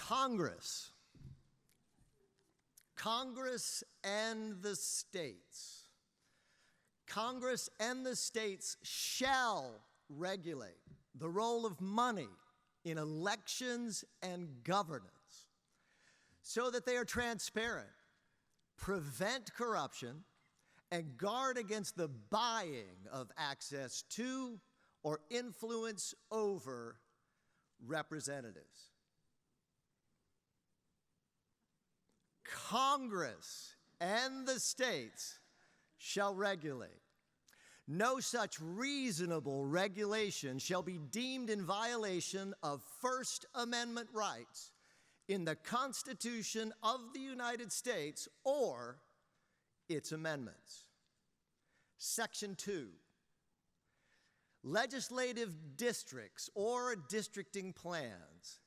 Congress. Congress and the states. Congress and the states shall regulate the role of money in elections and governance so that they are transparent, prevent corruption, and guard against the buying of access to or influence over representatives. Congress and the states shall regulate. No such reasonable regulation shall be deemed in violation of First Amendment rights in the Constitution of the United States or its amendments. Section 2. Legislative districts or districting plans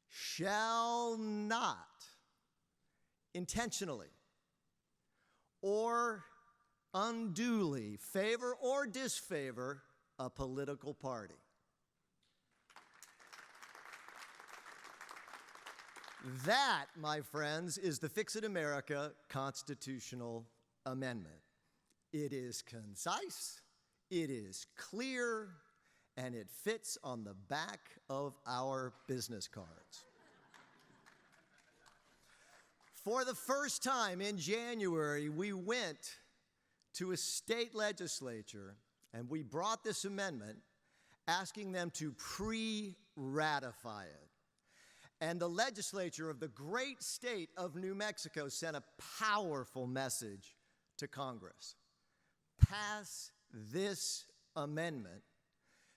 shall not intentionally or unduly favor or disfavor a political party. That, my friends, is the Fix It America constitutional amendment. It is concise, it is clear, and it fits on the back of our business cards. For the first time in January, we went to a state legislature and we brought this amendment asking them to pre-ratify it. And the legislature of the great state of New Mexico sent a powerful message to Congress. Pass this amendment.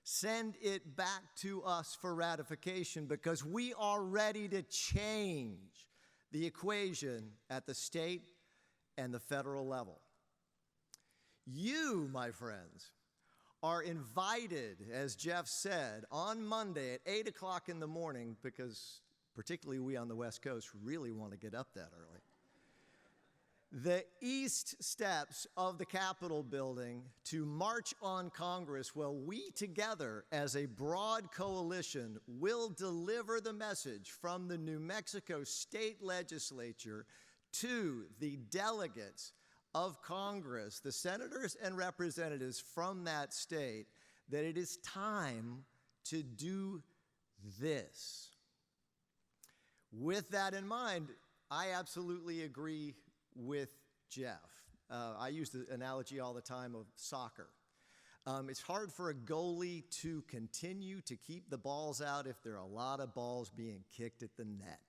Send it back to us for ratification because we are ready to change the equation at the state and the federal level. You, my friends, are invited, as Jeff said, on Monday at 8 o'clock in the morning, because particularly we on the West Coast really want to get up that early. The east steps of the Capitol building to march on Congress, well, we together as a broad coalition will deliver the message from the New Mexico State Legislature to the delegates of Congress, the senators and representatives from that state, that it is time to do this. With that in mind, I absolutely agree with Jeff. I use the analogy all the time of soccer. It's hard for a goalie to continue to keep the balls out if there are a lot of balls being kicked at the net.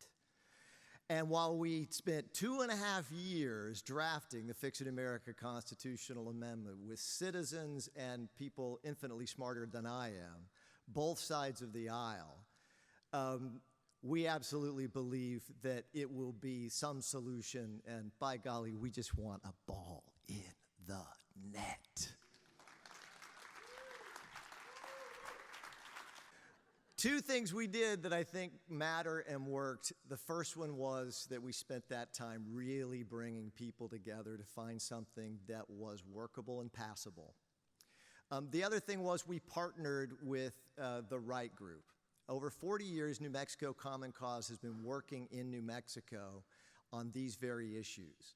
And while we spent 2.5 years drafting the Fix It America constitutional amendment with citizens and people infinitely smarter than I am, both sides of the aisle, we absolutely believe that it will be some solution, and by golly, we just want a ball in the net. Two things we did that I think matter and worked. The first one was that we spent that time really bringing people together to find something that was workable and passable. The other thing was we partnered with the right group. Over 40 years, New Mexico Common Cause has been working in New Mexico on these very issues.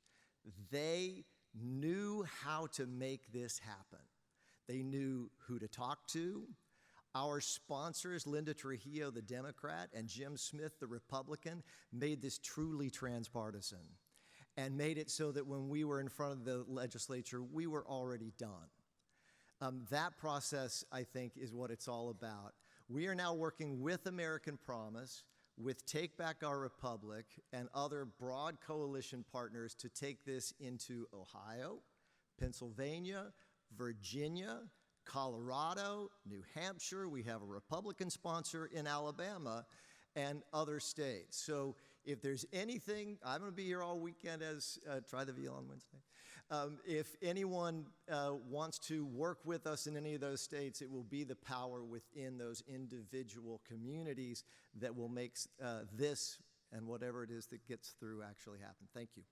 They knew how to make this happen. They knew who to talk to. Our sponsors, Linda Trujillo, the Democrat, and Jim Smith, the Republican, made this truly transpartisan and made it so that when we were in front of the legislature, we were already done. That process, I think, is what it's all about. We are now working with American Promise, with Take Back Our Republic, and other broad coalition partners to take this into Ohio, Pennsylvania, Virginia, Colorado, New Hampshire. We have a Republican sponsor in Alabama, and other states. So if there's anything, I'm going to be here all weekend as try the veal on Wednesday. If anyone wants to work with us in any of those states, it will be the power within those individual communities that will make this and whatever it is that gets through actually happen. Thank you.